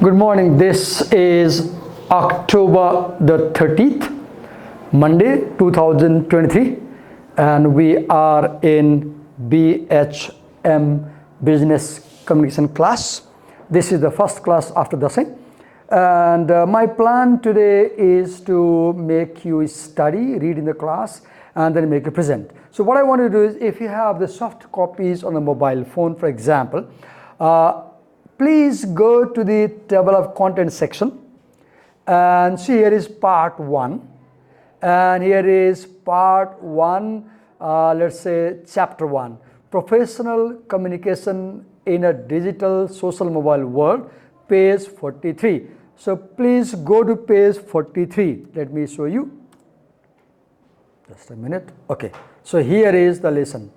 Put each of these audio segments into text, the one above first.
Good morning. This is October the 30th, Monday 2023, and we are in BHM Business Communication class. This is the first class after the same. And my plan today is to make you study, read in the class, and then make a present. So what I want to do is, if you have the soft copies on the mobile phone, for example, please go to the table of contents section and see, here is part 1 and here is part 1, let's say chapter 1, professional communication in a digital social mobile world, page 43. So please go to page 43. Let me show you. Just a minute. Okay, so here is the lesson.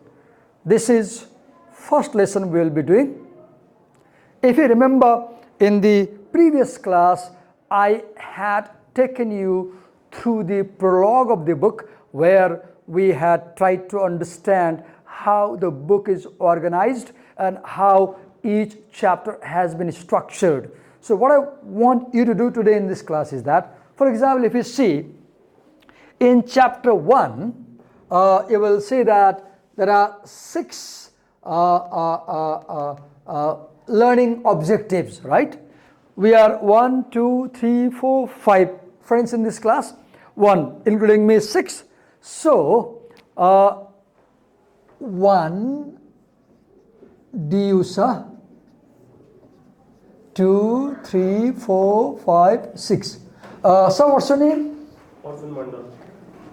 This is first lesson we will be doing. If you remember, in the previous class, I had taken you through the prologue of the book, where we had tried to understand how the book is organized and how each chapter has been structured. So what I want you to do today in this class is that, for example, if you see in chapter 1, you will see that there are 6 learning objectives, right? We are 1, 2, 3, 4, 5 friends in this class, 1 including me 6. So 1 Diusa, 2, 3, 4, 5, 6. So what's your name? Arjun Mandal.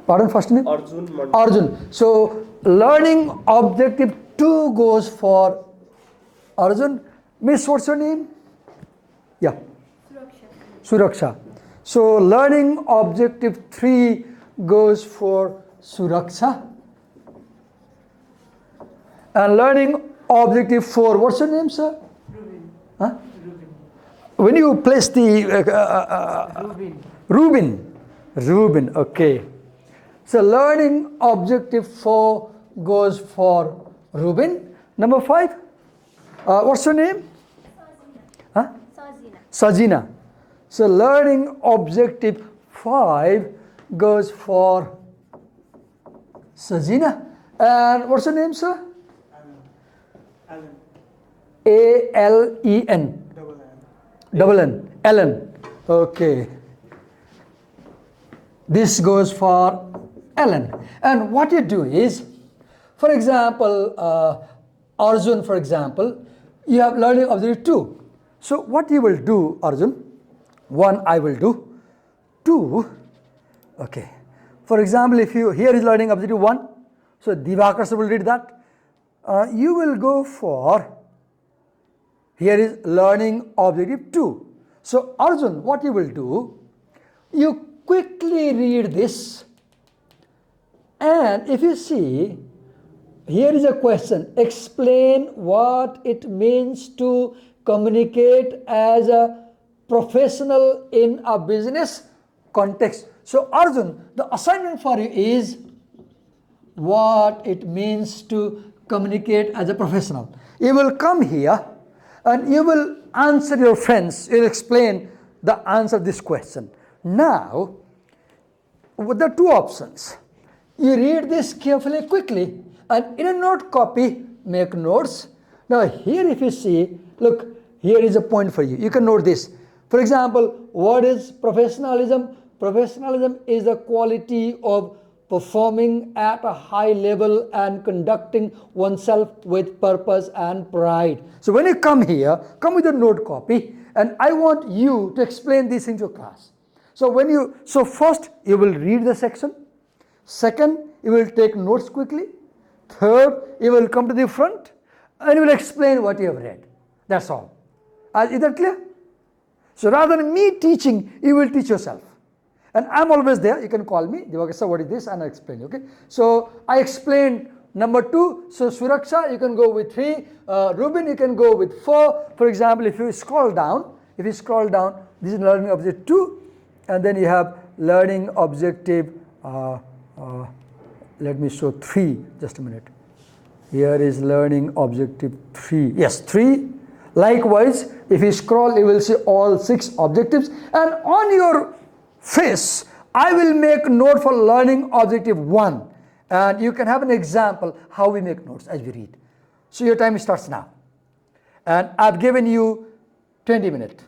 Pardon, first name? Arjun Mandal. Arjun. So learning objective 2 goes for Arjun. Miss, what's your name? Yeah. Suraksha. So learning objective 3 goes for Suraksha. And learning objective 4, what's your name, sir? Rubin. Huh? Rubin. When you place the Rubin. Rubin, okay. So learning objective 4 goes for Rubin. Number 5, what's your name? Huh? Sajina. So learning objective 5 goes for Sajina. And what's your name, sir? Alan. A-L-E-N. Double N. Ellen. Okay. This goes for Ellen. And what you do is, for example, Arjun, for example, you have learning objective 2. So what you will do, Arjun? 1 I will do. 2, okay. For example, if you, here is learning objective 1. So Divakar will read that. You will go for, here is learning objective 2. So Arjun, what you will do, you quickly read this, and if you see, here is a question: explain what it means to communicate as a professional in a business context. So Arjun, the assignment for you is what it means to communicate as a professional. You will come here and you will answer your friends, you will explain the answer to this question. Now, with the 2 options, you read this carefully, quickly, and in a note copy, make notes. Now here if you see, look, here is a point for you. You can note this. For example, what is professionalism? Professionalism is the quality of performing at a high level and conducting oneself with purpose and pride. So when you come here, come with a note copy, and I want you to explain this in your class. So first you will read the section. Second, you will take notes quickly. Third, you will come to the front and you will explain what you have read. That's all. Is that clear? So rather than me teaching, you will teach yourself. And I'm always there. You can call me. Divakar sir, what is this? And I explain. Okay. So I explained number 2. So Suraksha, you can go with 3. Rubin, you can go with 4. For example, if you scroll down, this is learning objective 2, and then you have learning objective. Let me show 3. Just a minute. Here is learning objective 3. Yes, 3. Likewise, if you scroll, you will see all 6 objectives, and on your face, I will make note for learning objective 1, and you can have an example how we make notes as we read. So your time starts now, and I've given you 20 minutes.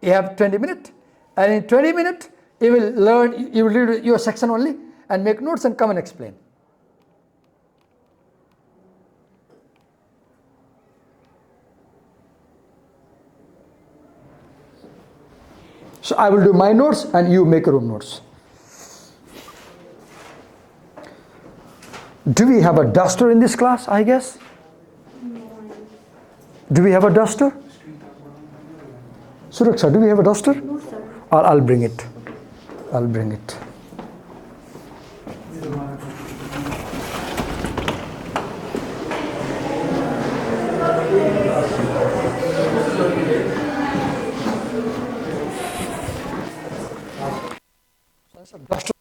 You have 20 minutes, and in 20 minutes, you will learn, you will read your section only and make notes and come and explain. So I will do my notes and you make your own notes. Do we have a duster in this class, I guess? Do we have a duster? Suraksha, do we have a duster? No, sir. I'll bring it. I'll bring it. Duster.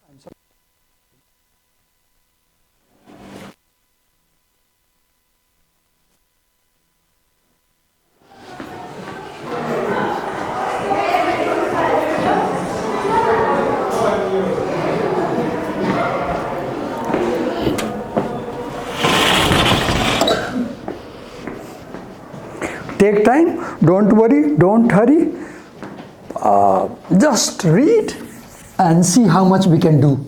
Take time, don't worry, don't hurry. Just read and see how much we can do.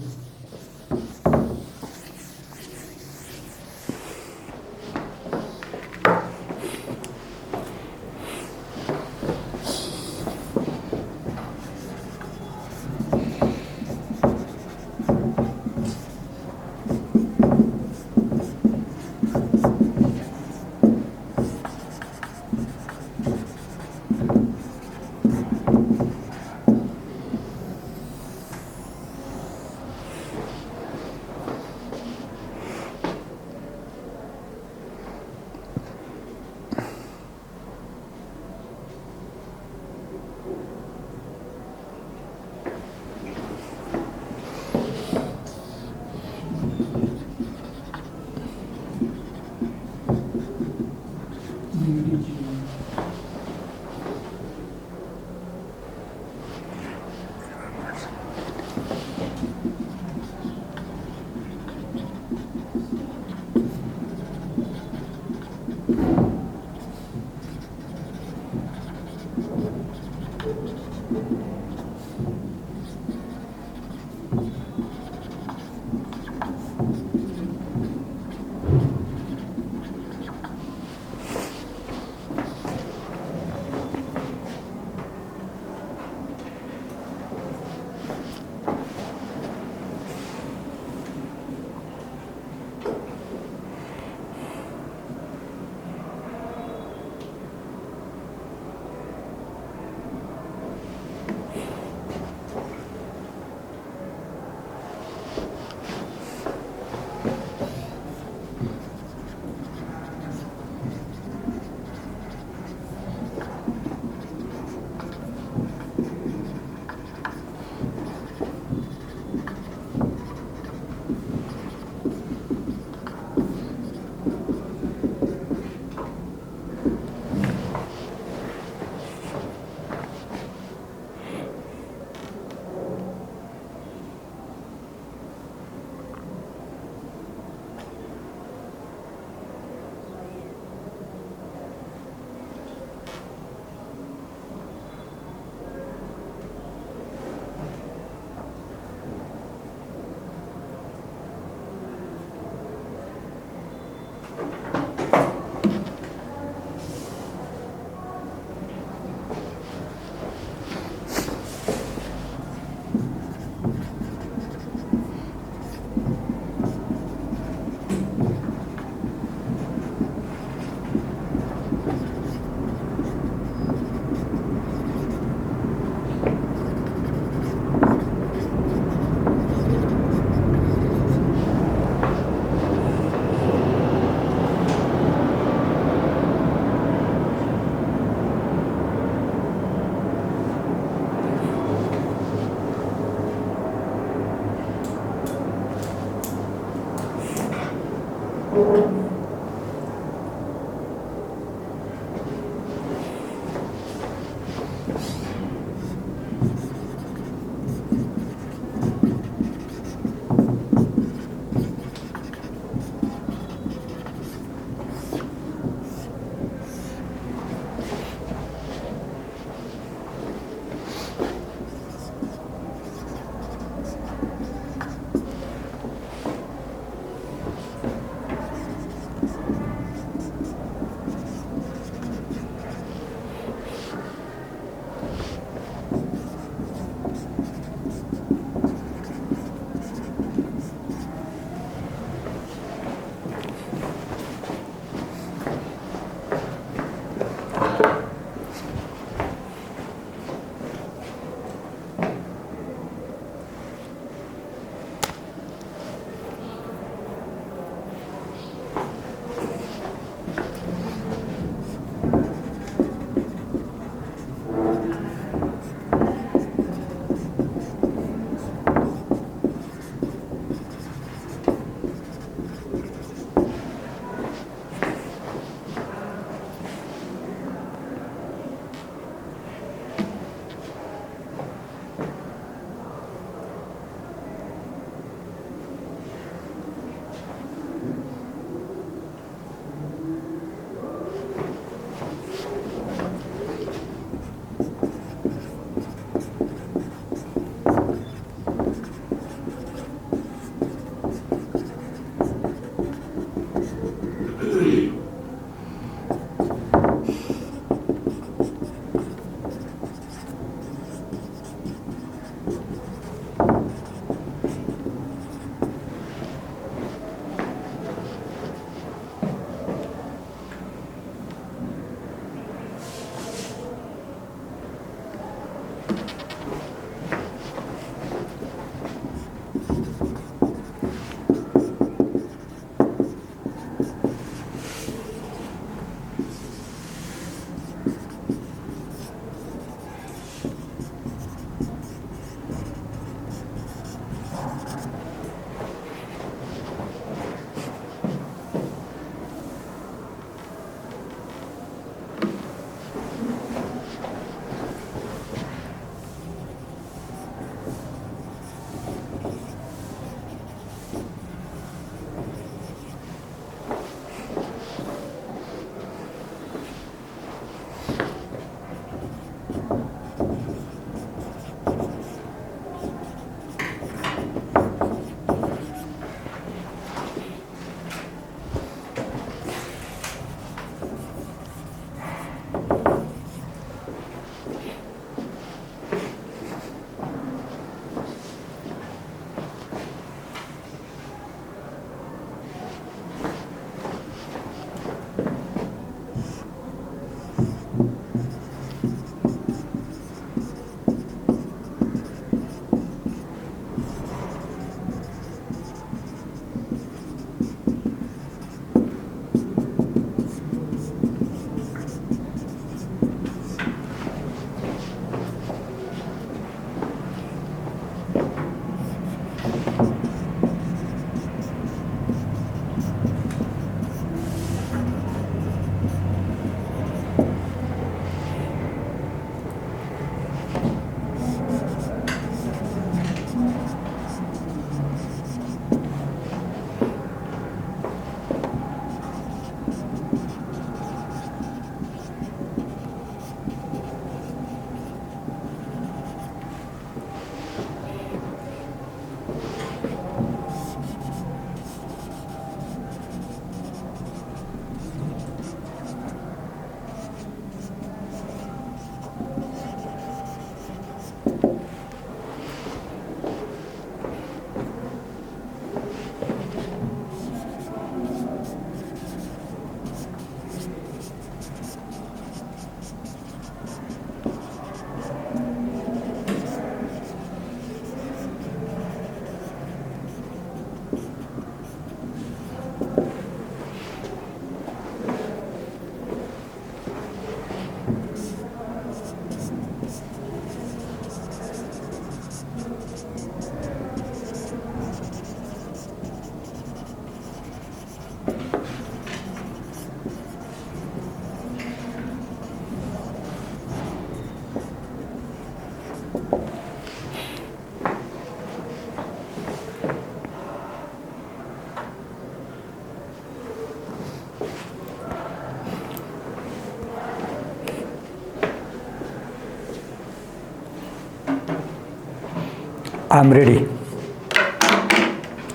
I'm ready.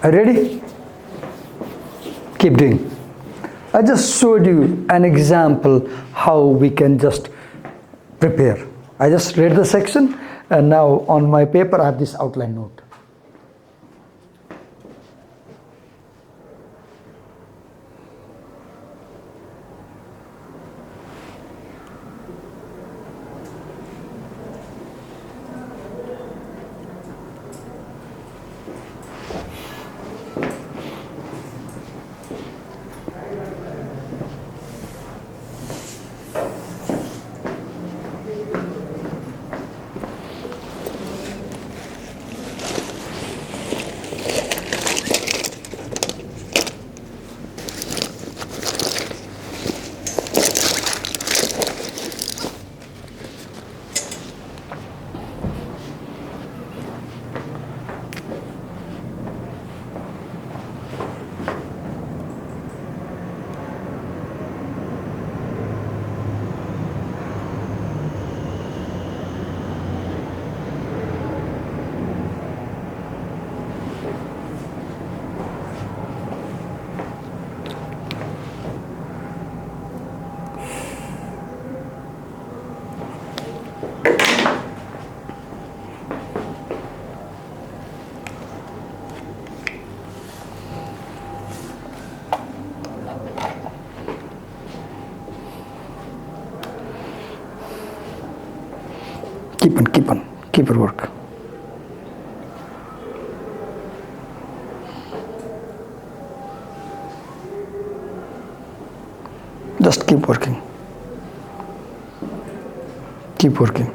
Are you ready? Keep doing. I just showed you an example how we can just prepare. I just read the section and now on my paper I have this outline note. Keep it work. Just keep working. Keep working.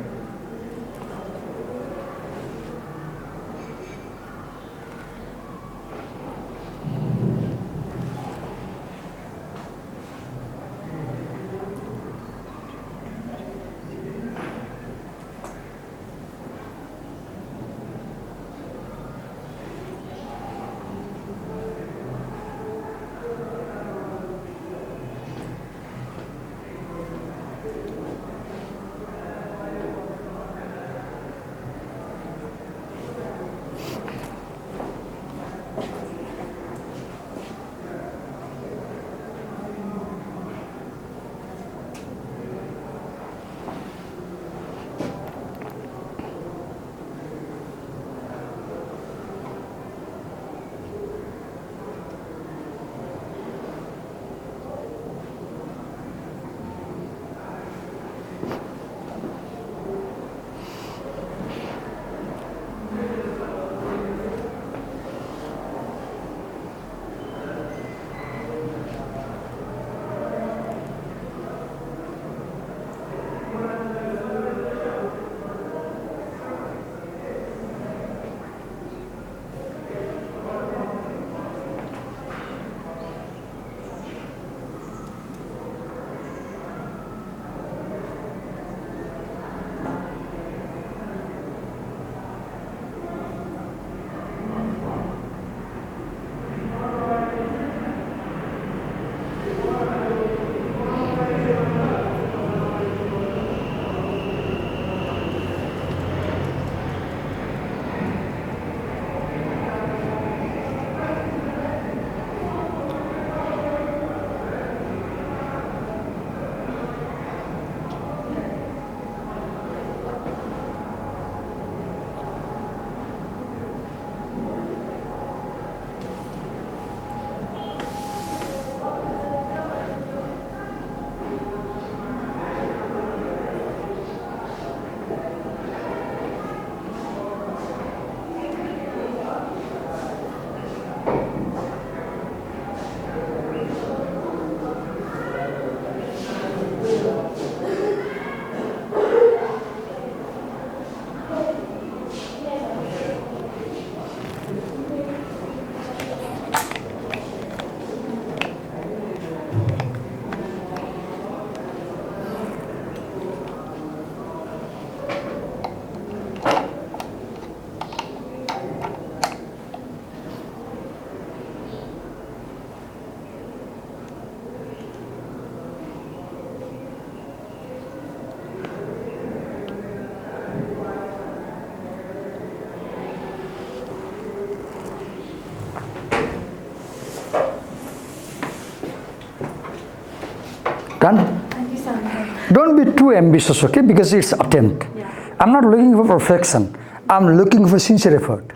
Done? Thank you, Sandra. Don't be too ambitious, okay? Because it's attempt. Yeah. I'm not looking for perfection. I'm looking for sincere effort.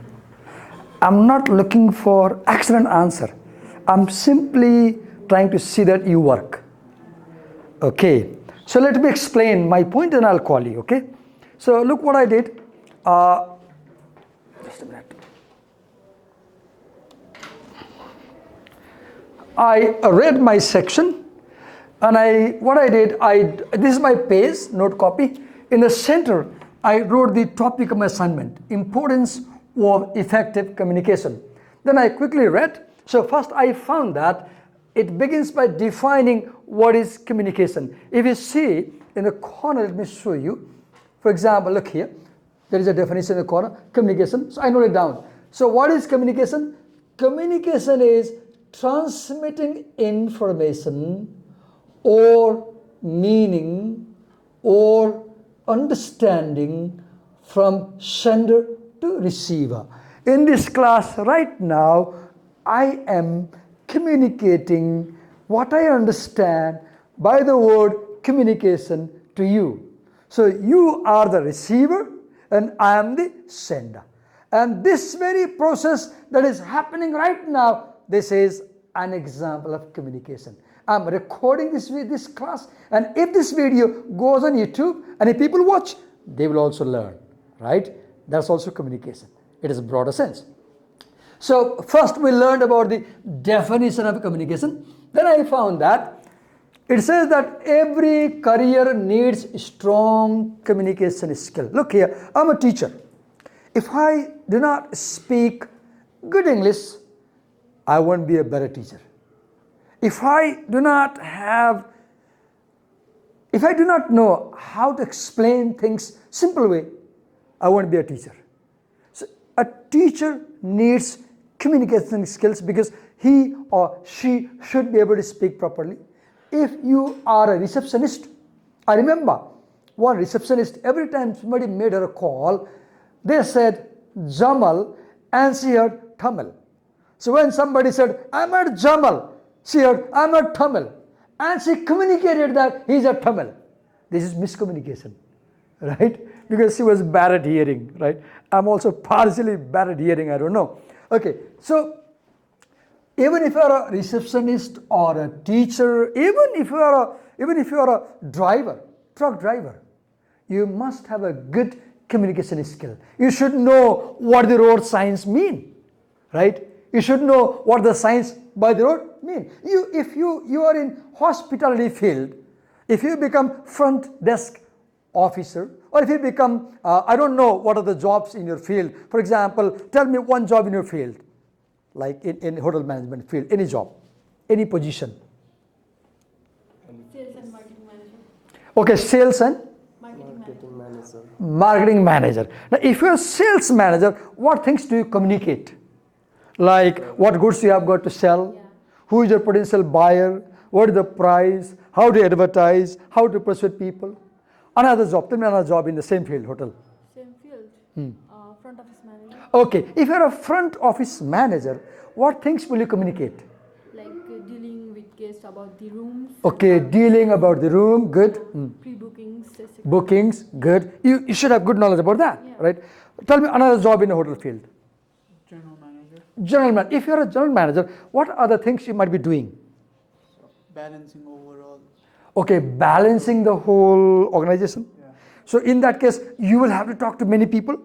I'm not looking for excellent answer. I'm simply trying to see that you work. Okay. So let me explain my point and I'll call you, okay? So look what I did. Just a minute. I read my section and this is my page, note copy. In the center, I wrote the topic of my assignment, importance of effective communication. Then I quickly read. So first I found that it begins by defining what is communication. If you see in the corner, let me show you. For example, look here. There is a definition in the corner, communication. So I note it down. So what is communication? Communication is transmitting information or meaning or understanding from sender to receiver. In this class right now, I am communicating what I understand by the word communication to you. So you are the receiver and I am the sender. And this very process that is happening right now, this is an example of communication. I'm recording this class, and if this video goes on YouTube and if people watch, they will also learn, right? That's also communication. It is a broader sense. So first we learned about the definition of communication. Then I found that it says that every career needs strong communication skill. Look here, I'm a teacher. If I do not speak good English, I won't be a better teacher. If I do not know how to explain things simple way, I won't be a teacher. So a teacher needs communication skills because he or she should be able to speak properly. If you are a receptionist, I remember one receptionist, every time somebody made her a call, they said Jamal and she heard Tamil. So when somebody said, I'm not Jamal, she heard, I'm not Tamil. And she communicated that he's a Tamil. This is miscommunication, right? Because she was bad at hearing, right? I'm also partially bad at hearing, I don't know. Okay, so even if you're a receptionist or a teacher, even if you're a driver, truck driver, you must have a good communication skill. You should know what the road signs mean, right? You should know what the signs by the road mean. If you are in hospitality field, if you become front desk officer, or if you become, I don't know what are the jobs in your field. For example, tell me one job in your field, like in hotel management field, any job, any position. Sales and marketing manager. Okay, sales and Marketing manager. marketing manager. Now, if you're a sales manager, what things do you communicate? Like what goods you have got to sell, Yeah. who is your potential buyer, what is the price, how to advertise, how to persuade people. Another job, tell me another job in the same field, hotel. Same field. Front office manager. Okay, if you're a front office manager, what things will you communicate? Like dealing with guests about the rooms. Okay, dealing about the room, good. Pre-bookings. etc. Bookings, good. You should have good knowledge about that, Yeah. right? Tell me another job in a hotel field. General manager. General manager. If you're a general manager, what are the things you might be doing? Balancing overall. Okay, balancing the whole organization. Yeah. So in that case, you will have to talk to many people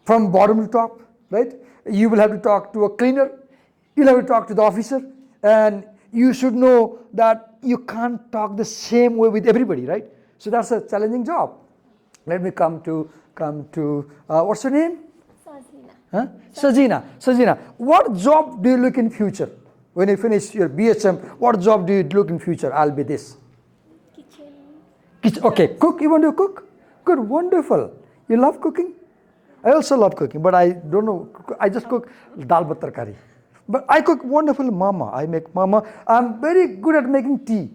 from bottom to top, right? You will have to talk to a cleaner, you'll have to talk to the officer, and you should know that you can't talk the same way with everybody, right? So that's a challenging job. Let me come to what's your name? Sazina. Huh? Sajina, what job do you look in future? When you finish your BHM, what job do you look in future? I'll be this. Kitchen. Okay, cook. You want to cook? Good, wonderful. You love cooking? I also love cooking, but I don't know. I just cook dal bhat tarkari. But I cook wonderful mama. I make mama. I'm very good at making tea.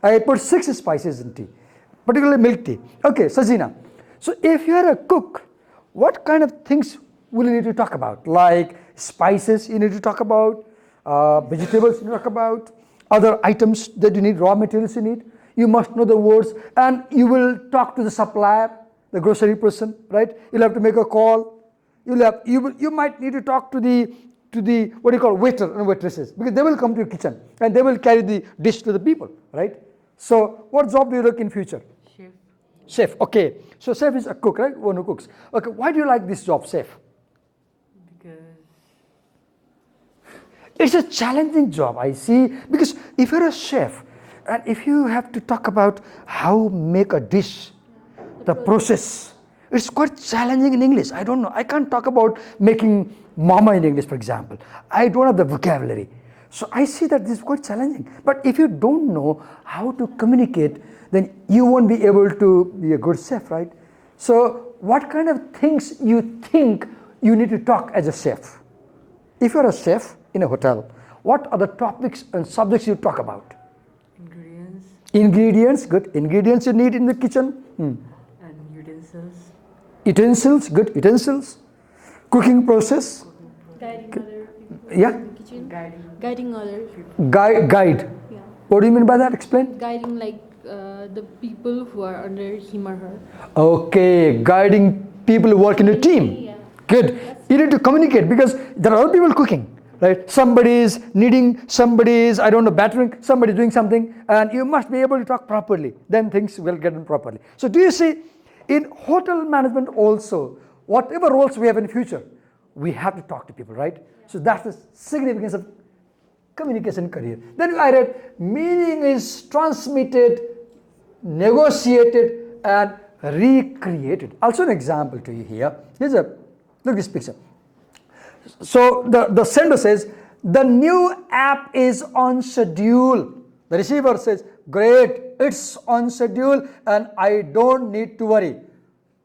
I put 6 spices in tea, particularly milk tea. Okay, Sajina. So if you are a cook, what kind of things will you need to talk about? Like spices you need to talk about, vegetables you need to talk about, other items that you need, raw materials you need. You must know the words, and you will talk to the supplier, the grocery person, right? You'll have to make a call. You might need to talk to the what do you call waiter and waitresses, because they will come to your kitchen and they will carry the dish to the people, right? So what job do you look in future? Chef. Chef. Okay. So chef is a cook, right? One who cooks. Okay. Why do you like this job, chef? Because It's a challenging job, I see, because if you're a chef and if you have to talk about how make a dish, the process, it's quite challenging in English. I don't know. I can't talk about making mama in English, for example. I don't have the vocabulary. So I see that this is quite challenging. But if you don't know how to communicate, then you won't be able to be a good chef, right? So what kind of things you think you need to talk as a chef? If you're a chef in a hotel, what are the topics and subjects you talk about? ingredients Ingredients, good. Ingredients you need in the kitchen. and utensils. Utensils, good. Utensils. Cooking process. Guiding other people Yeah. in the kitchen. Guiding Guiding other people. Guide. Yeah. What do you mean by that? Explain. Guiding like the people who are under him or her. Okay, guiding people who work in a team. Yeah. Good. You need to communicate because there are other people cooking, right? Somebody is kneading, somebody is, I don't know, battering, somebody is doing something, and you must be able to talk properly. Then things will get done properly. So do you see, in hotel management also, whatever roles we have in future, we have to talk to people, right? So that's the significance of communication career. Then I read, meaning is transmitted, negotiated, and recreated. Also an example to you here. Look this picture. So the sender says, the new app is on schedule. The receiver says, great, it's on schedule and I don't need to worry.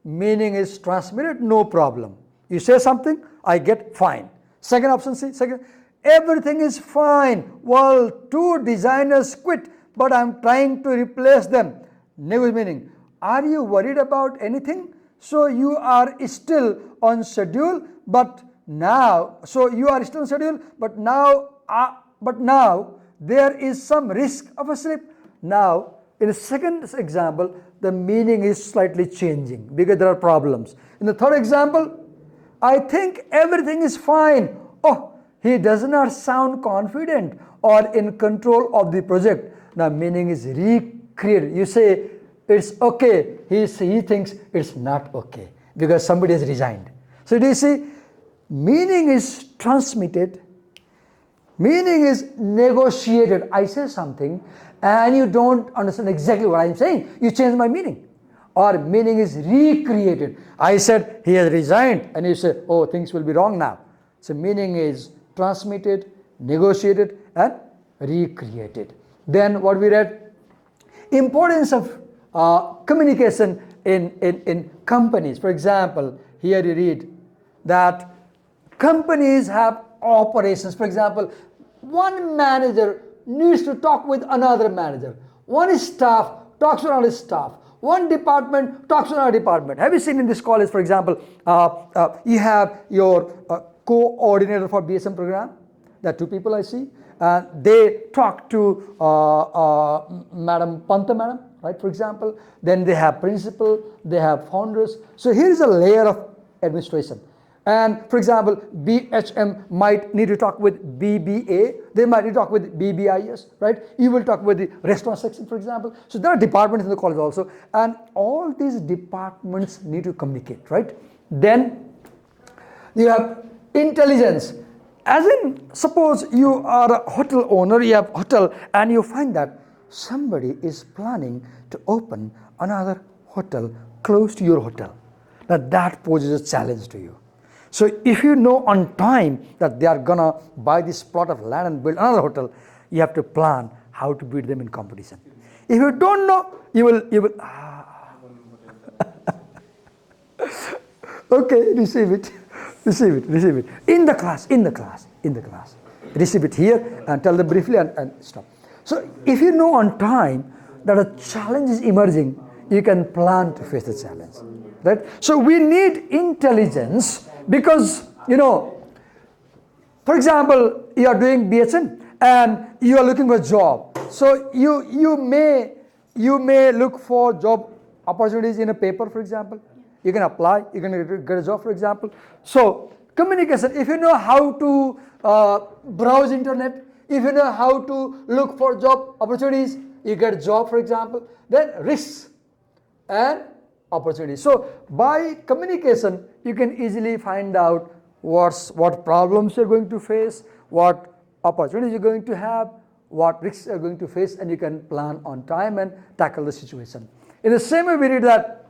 Meaning is transmitted, no problem. You say something, I get fine. Second option, see, everything is fine. Well, 2 designers quit, but I'm trying to replace them. Negative meaning, are you worried about anything? So you are still on schedule, but now, but now there is some risk of a slip. Now, in the second example, the meaning is slightly changing because there are problems. In the third example, I think everything is fine. Oh, he does not sound confident or in control of the project. Now, meaning is recreated. You say, it's okay. He thinks it's not okay because somebody has resigned. So do you see, meaning is transmitted, meaning is negotiated. I say something and you don't understand exactly what I'm saying. You change my meaning. Or meaning is recreated. I said he has resigned and you say, oh, things will be wrong now. So meaning is transmitted, negotiated, and recreated. Then what we read, importance of communication in companies. For example, here you read that companies have operations. For example, one manager needs to talk with another manager. One staff talks to another staff. One department talks to another department. Have you seen in this college, for example, you have your coordinator for BHM program. There are 2 people I see. They talk to Madam Panta Madam, right, for example. Then they have principal, they have founders. So here is a layer of administration. And for example, BHM might need to talk with BBA, they might need to talk with BBIS, right? You will talk with the restaurant section, for example. So there are departments in the college also, and all these departments need to communicate, right? Then you have intelligence. As in, suppose you are a hotel owner, you have hotel, and you find that somebody is planning to open another hotel close to your hotel. Now that poses a challenge to you. So if you know on time that they are gonna buy this plot of land and build another hotel, you have to plan how to beat them in competition. If you don't know, you will okay, receive it. In the class. Receive it here and tell them briefly and stop. So if you know on time that a challenge is emerging, you can plan to face the challenge, right? So we need intelligence because, for example, you are doing BHM and you are looking for a job. So you may you may look for job opportunities in a paper, for example. You can apply, you can get a job, for example. So communication, if you know how to browse internet, if you know how to look for job opportunities, you get a job, for example, then risks and opportunities. So by communication, you can easily find out what problems you're going to face, what opportunities you're going to have, what risks you're going to face, and you can plan on time and tackle the situation. In the same way, we read that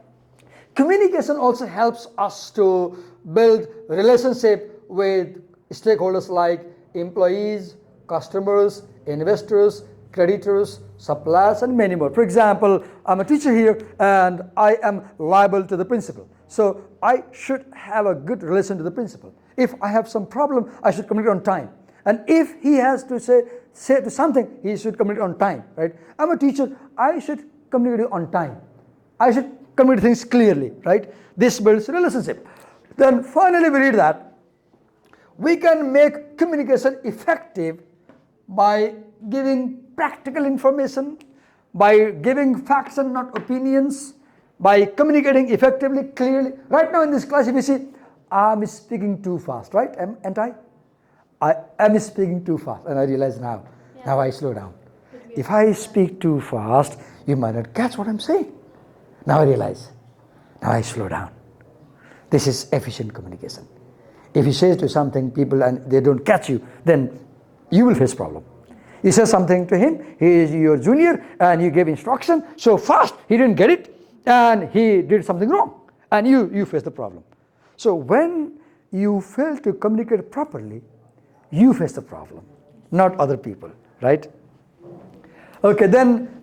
communication also helps us to build relationship with stakeholders like employees, customers, investors, creditors, suppliers, and many more. For example, I'm a teacher here and I am liable to the principal. So I should have a good relation to the principal. If I have some problem, I should communicate on time. And if he has to say to something, he should communicate on time, right? I'm a teacher, I should communicate on time. I should communicate things clearly, right? This builds relationship. Then finally we read that we can make communication effective by giving practical information, by giving facts and not opinions, by communicating effectively, clearly. Right now in this class, if you see, I'm speaking too fast, right? Am I am speaking too fast, and I realize now. Yeah. Now I slow down. If I speak too fast, you might not catch what I'm saying. Now I realize. Now I slow down. This is efficient communication. If you say to something people and they don't catch you, then you will face problem. You say something to him, he is your junior, and you gave instruction so fast he didn't get it, and he did something wrong, and you face the problem. So when you fail to communicate properly, you face the problem, not other people, right? Okay, then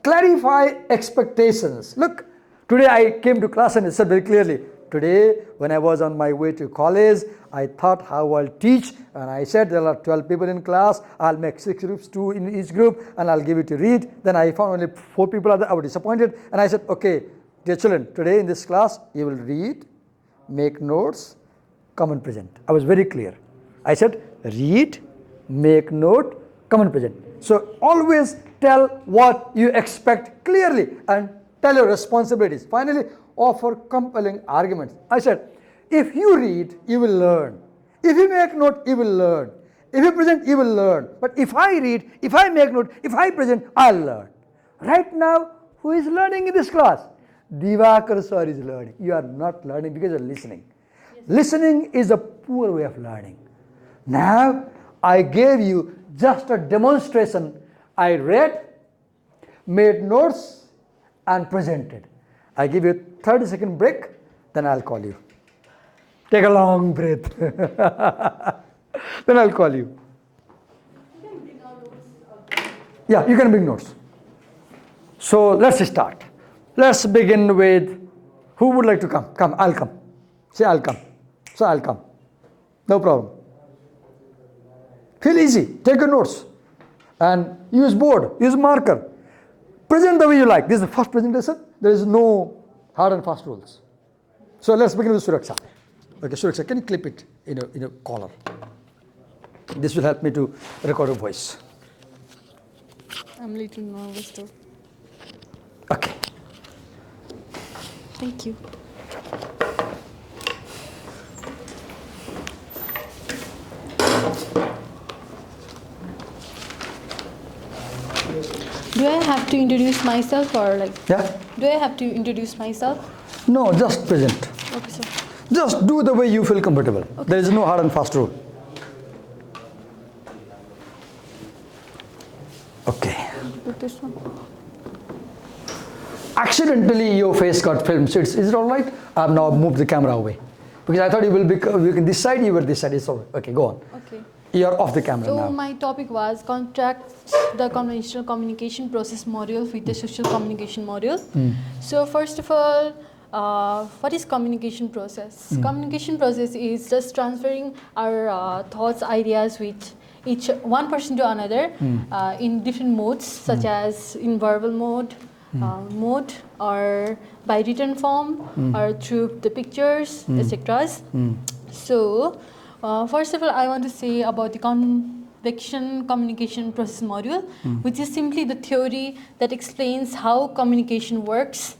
clarify expectations. Look, today I came to class and I said very clearly, today when I was on my way to college, I thought how I'll teach, and I said there are 12 people in class, I'll make 6 groups, 2 in each group, and I'll give it to read. Then I found only 4 people are there. I was disappointed, and I said, okay, dear children, today in this class, you will read, make notes, come and present. I was very clear. I said, read, make note, come and present. So always tell what you expect clearly and tell your responsibilities. Finally, offer compelling arguments. I said, if you read, you will learn. If you make note, you will learn. If you present, you will learn. But if I read, if I make note, if I present, I'll learn. Right now, who is learning in this class? Divakar sir is learning. You are not learning because you are listening. Yes. Listening is a poor way of learning. Now, I gave you just a demonstration. I read, made notes, and presented. I give you a 30-second break, then I'll call you. Take a long breath. Then I'll call you. You can bring our notes. Yeah, you can bring notes. So let's start. Let's begin with who would like to come? Come, I'll come. Say I'll come. So I'll come. No problem. Feel easy. Take your notes and use board, use marker. Present the way you like. This is the first presentation. There is no hard and fast rules. So let's begin with Suraksha. Okay, Suraksha, can you clip it in a collar? This will help me to record a voice. I'm a little nervous though. Okay. Thank you. Do I have to introduce myself or like? Yeah? Do I have to introduce myself? No, just present. Okay, sir. Just do the way you feel comfortable. Okay. There is no hard and fast rule. Okay. Put this one. Accidentally your face got filmed. So is it all right? I have now moved the camera away. Because I thought you will be this side, you were this side. It's all right. Okay, go on. Okay. You're off the camera So now. my topic was contract the conventional communication process module with the social communication module. So first of all, what is communication process? Communication process is just transferring our thoughts, ideas with each one person to another in different modes, such as in verbal mode, or by written form, or through the pictures, etc. So first of all, I want to say about the convection communication process module, which is simply the theory that explains how communication works.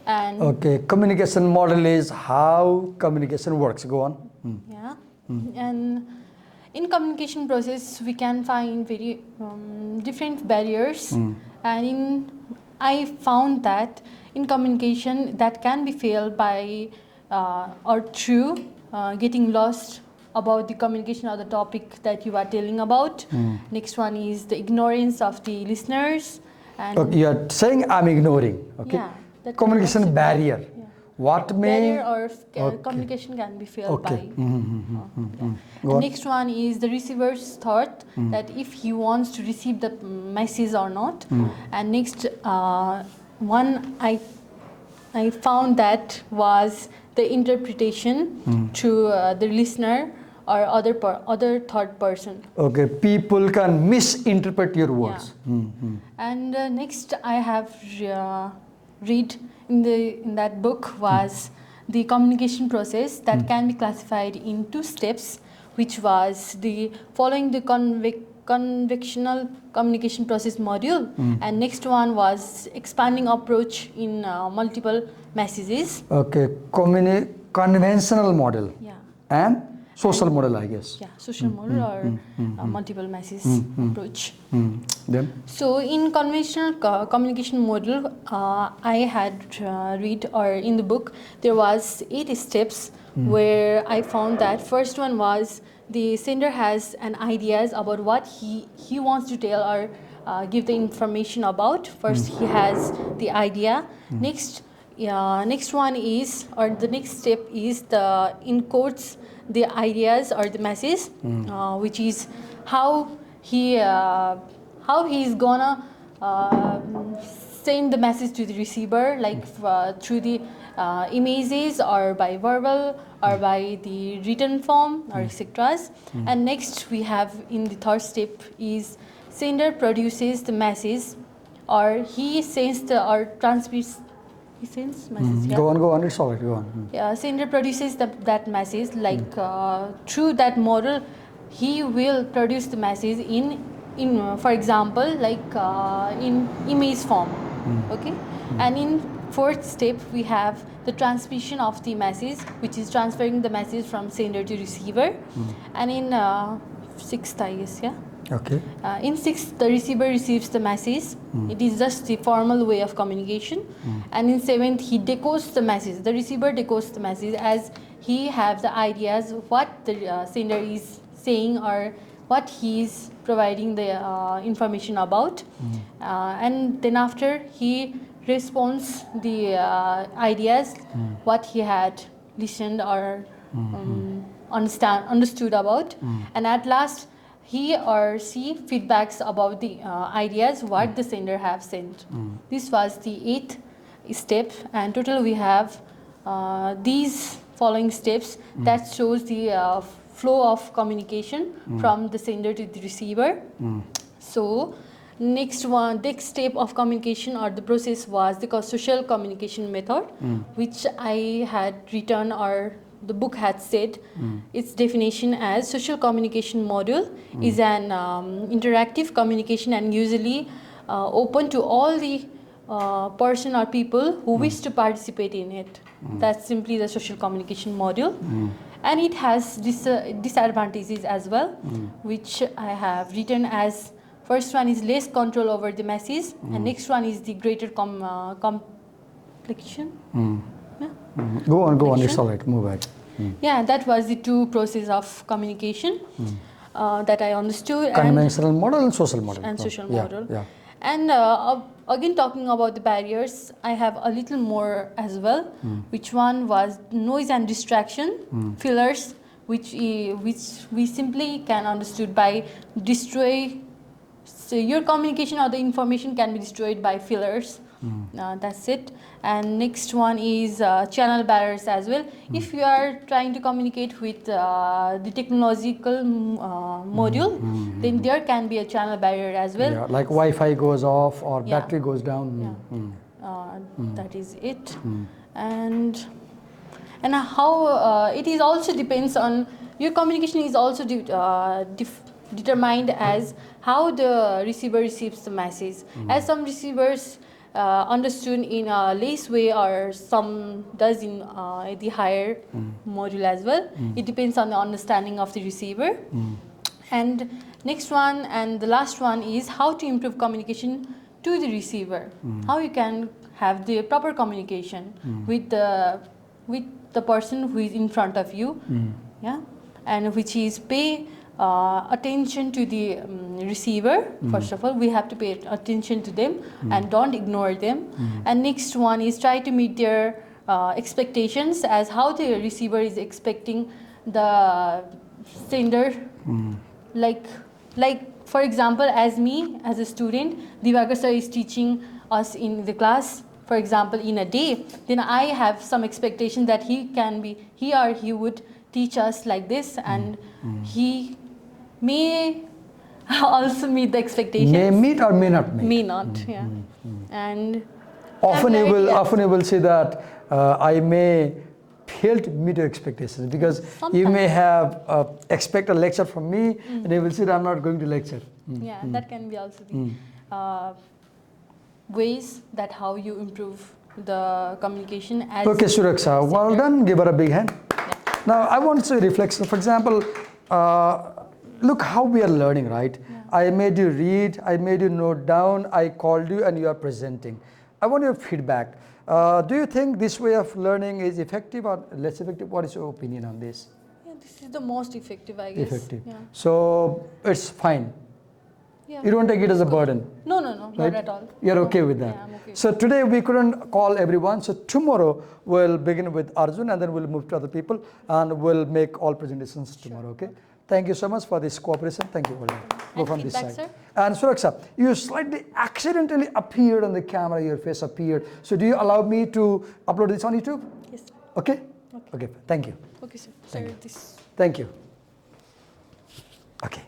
And Okay, communication model is how communication works. Go on. yeah, and in communication process we can find very different barriers, and I found that in communication that can be failed by or through getting lost about the communication or the topic that you are telling about. Next one is the ignorance of the listeners. And Okay, you are saying I'm ignoring. Okay. yeah, that Communication can be barrier. yeah. What may Barrier or Okay. communication can be failed Okay. by. Go And on. next one is the receiver's thought, that if he wants to receive the message or not. And next one I found that was the interpretation to the listener or other third person. Okay, people can misinterpret your words. And next I have read in that book was the communication process that can be classified in 2 steps, which was the following the convectional communication process module, and next one was expanding approach in multiple messages. Okay, conventional model Yeah. and social model, I guess. Yeah, social model or multiple message approach. Then? So in conventional communication model, I had read or in the book there was 8 steps where I found that first one was the sender has an ideas about what he wants to tell or give the information about. First he has the idea. Next one is, or the next step is the encodes the ideas or the message, which is how he is gonna send the message to the receiver, like through the images or by verbal or by the written form or etc. And next we have in the third step is sender produces the message, or he sends the or transmits. He sends message. Yeah. Go on, it's all right, go on. Yeah, sender produces that message, like through that model he will produce the message in for example like in image form. Okay. And in fourth step we have the transmission of the message, which is transferring the message from sender to receiver. And in sixth, I guess, yeah. Okay. In sixth, the receiver receives the message. It is just the formal way of communication. And in seventh, he decodes the message. The receiver decodes the message as he have the ideas what the sender is saying or what he is providing the information about. And then after he responds the ideas what he had listened or understood about. And at last, he or she feedbacks about the ideas what the sender have sent. This was the 8th step, and total we have these following steps that shows the flow of communication from the sender to the receiver. So next step of communication or the process was the social communication method, which I had written or the book had said its definition as social communication module is an interactive communication and usually open to all the person or people who wish to participate in it. That's simply the social communication module. And it has disadvantages as well, which I have written as first one is less control over the message, and next one is the greater complexion. Go on, it's all right, move ahead. Yeah, that was the 2 process of communication that I understood. Conventional model and social model. And social Yeah, model. yeah. And again, talking about the barriers, I have a little more as well, which one was noise and distraction, fillers, which we simply can understood by destroy. So your communication or the information can be destroyed by fillers. That's it. And next one is channel barriers as well. If you are trying to communicate with the technological module, then there can be a channel barrier as well. Yeah, like Wi-Fi goes off or Yeah. battery goes down. That is it. And how it is also depends on your communication is also determined as how the receiver receives the message. As some receivers understood in a less way, or some does in the higher module as well. It depends on the understanding of the receiver. And next one and the last one is how to improve communication to the receiver. How you can have the proper communication with the person who is in front of you, yeah, and which is pay attention to the receiver. First of all, we have to pay attention to them and don't ignore them. And next one is try to meet their expectations, as how the receiver is expecting the sender. Like for example, as me as a student, Divagar sir is teaching us in the class, for example, in a day, then I have some expectation that he or he would teach us like this, and he may also meet the expectations. May meet or may not meet. May not, yeah. And Often you will similarity, say that I may fail to meet your expectations, because you Sometimes. may have expect a lecture from me, and you will say that I'm not going to lecture. yeah, that can be also the ways that how you improve the communication as Okay, Suraksha, well done. Give her a big hand. Yeah. Now, I want to say reflection. For example, look how we are learning, right? Yeah. I made you read, I made you note down, I called you, and you are presenting. I want your feedback. Do you think this way of learning is effective or less effective? What is your opinion on this? Yeah, this is the most effective, I guess. Effective. Yeah. So it's fine. Yeah. You don't take it as a burden. No, Right? not at all. You're No. okay with that. Yeah, I'm okay. So today we couldn't call everyone. So tomorrow we'll begin with Arjun, and then we'll move to other people, and we'll make all presentations tomorrow. Okay. Thank you so much for this cooperation. Thank you. Well done. Go And from this feedback, side. sir? And Suraksha, you slightly accidentally appeared on the camera. Your face appeared. So do you allow me to upload this on YouTube? Yes. Okay. Okay. Thank you. Okay, sir. Sir, this. Thank you. Okay.